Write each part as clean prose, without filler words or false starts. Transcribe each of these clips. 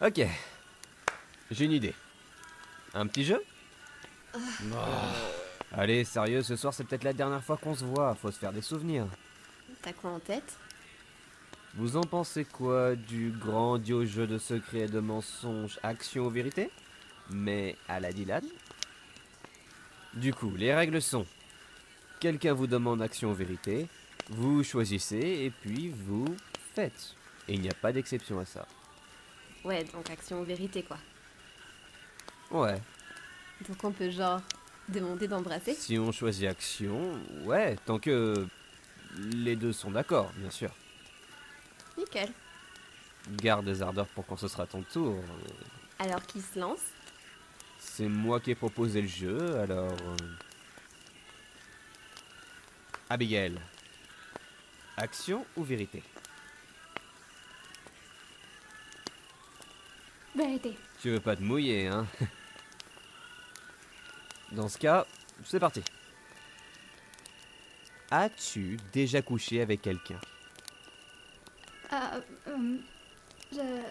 Ok, j'ai une idée. Un petit jeu? Allez, sérieux, ce soir c'est peut-être la dernière fois qu'on se voit, faut se faire des souvenirs. T'as quoi en tête? Vous en pensez quoi du grandiose jeu de secret et de mensonges action ou vérité? Mais à la Dylan? Du coup, les règles sont: quelqu'un vous demande action ou vérité, vous choisissez et puis vous faites. Et il n'y a pas d'exception à ça. Ouais, donc action ou vérité quoi. Ouais, Donc on peut genre demander d'embrasser? si on choisit action, ouais, tant que les deux sont d'accord, bien sûr. Nickel. Garde des ardeurs pour quand ce sera ton tour. Alors qui se lance? C'est moi qui ai proposé le jeu, alors... Abigail, action ou vérité? Vérité. Tu veux pas te mouiller, hein? Dans ce cas, c'est parti. As-tu déjà couché avec quelqu'un? Ah, je...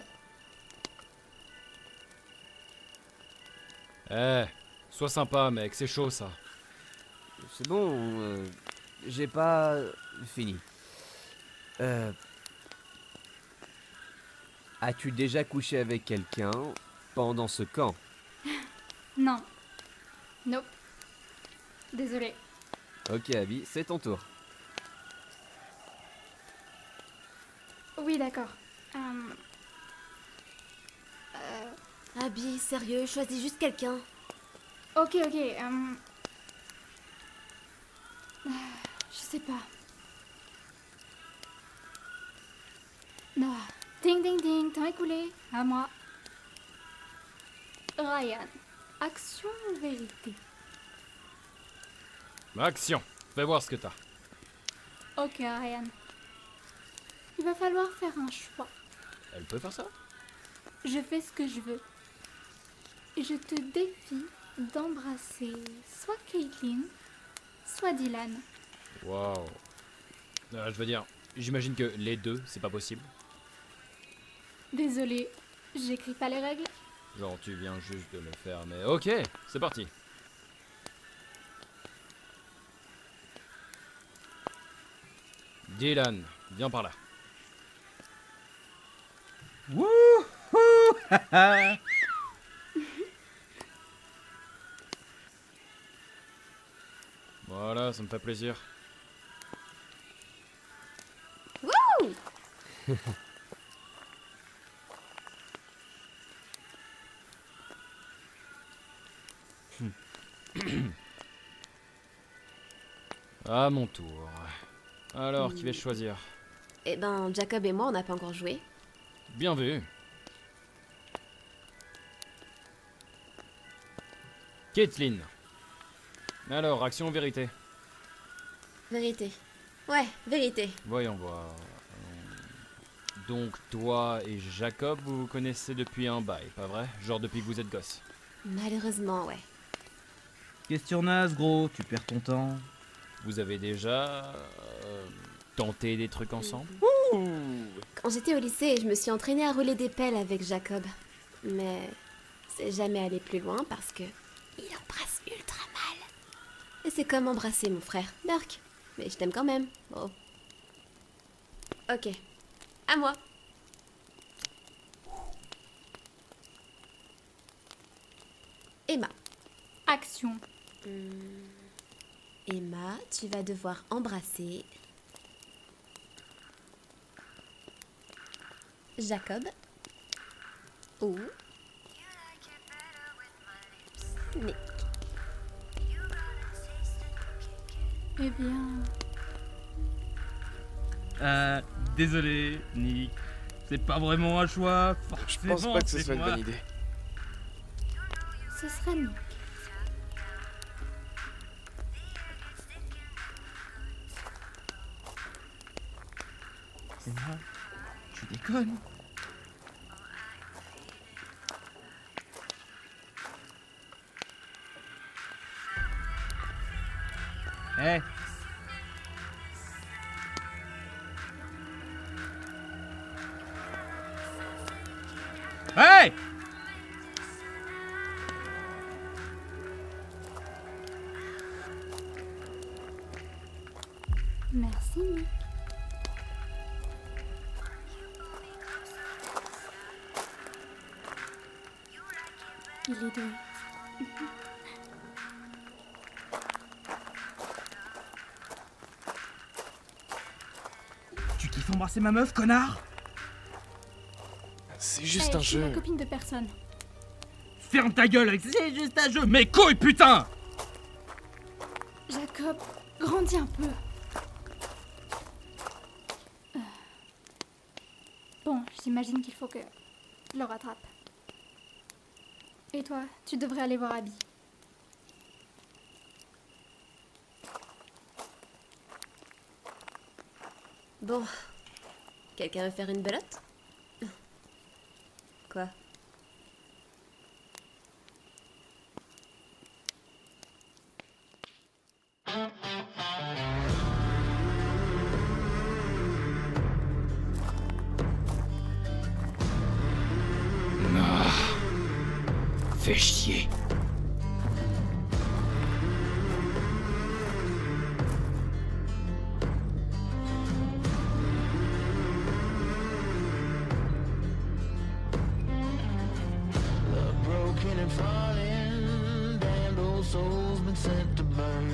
Eh, sois sympa, mec, c'est chaud ça. C'est bon, j'ai pas fini. As-tu déjà couché avec quelqu'un pendant ce camp? Non. Nope. Désolée. Ok, Abby, c'est ton tour. Oui, d'accord. Abby, sérieux, choisis juste quelqu'un. Ok. Je sais pas. Non. Ding, ding, ding. Temps écoulé. À moi. Ryan. Action ou vérité? Action, fais voir ce que t'as. Ok, Ryan. Il va falloir faire un choix. Elle peut faire ça? Je fais ce que je veux. Je te défie d'embrasser soit Caitlin, soit Dylan. Waouh. Je veux dire, j'imagine que les deux, c'est pas possible. Désolée, j'écris pas les règles. Genre, tu viens juste de le faire, mais ok, c'est parti. Dylan, viens par là. Wouhou! Voilà, ça me fait plaisir. Wouh! À mon tour. Alors, qui vais-je choisir? Eh ben, Jacob et moi, on n'a pas encore joué. Bien vu. Caitlin. Alors, action ou vérité? Vérité. Ouais, vérité. Voyons voir. Donc, toi et Jacob, vous vous connaissez depuis un bail, pas vrai? Genre depuis que vous êtes gosse. Malheureusement, ouais. Question naze, gros, tu perds ton temps. Vous avez déjà tenté des trucs ensemble? Quand j'étais au lycée, je me suis entraînée à rouler des pelles avec Jacob. Mais c'est jamais allé plus loin parce que il embrasse ultra mal. Et c'est comme embrasser mon frère, Dirk. Mais je t'aime quand même. Oh. Ok. À moi. Emma. Action. Emma, tu vas devoir embrasser Jacob ou Nick. Eh bien... Désolé, Nick. C'est pas vraiment un choix. Je pense pas que ce soit une bonne idée. Ce serait Nick. C'est moi. Tu déconnes. Eh. Hey! Merci, Nick. Il est doué. Tu kiffes embrasser ma meuf, connard? C'est juste Hey, un je suis jeu. la copine de personne. Ferme ta gueule avec c'est juste un jeu. Mes couilles, putain! Jacob, grandis un peu. Bon, j'imagine qu'il faut que je le rattrape. Et toi, tu devrais aller voir Abby. Bon. Quelqu'un veut faire une belote? Quoi? Fais chier. Broken and falling, damned old souls been sent to burn.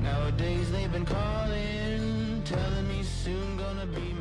Nowadays they've been calling, telling me soon gonna be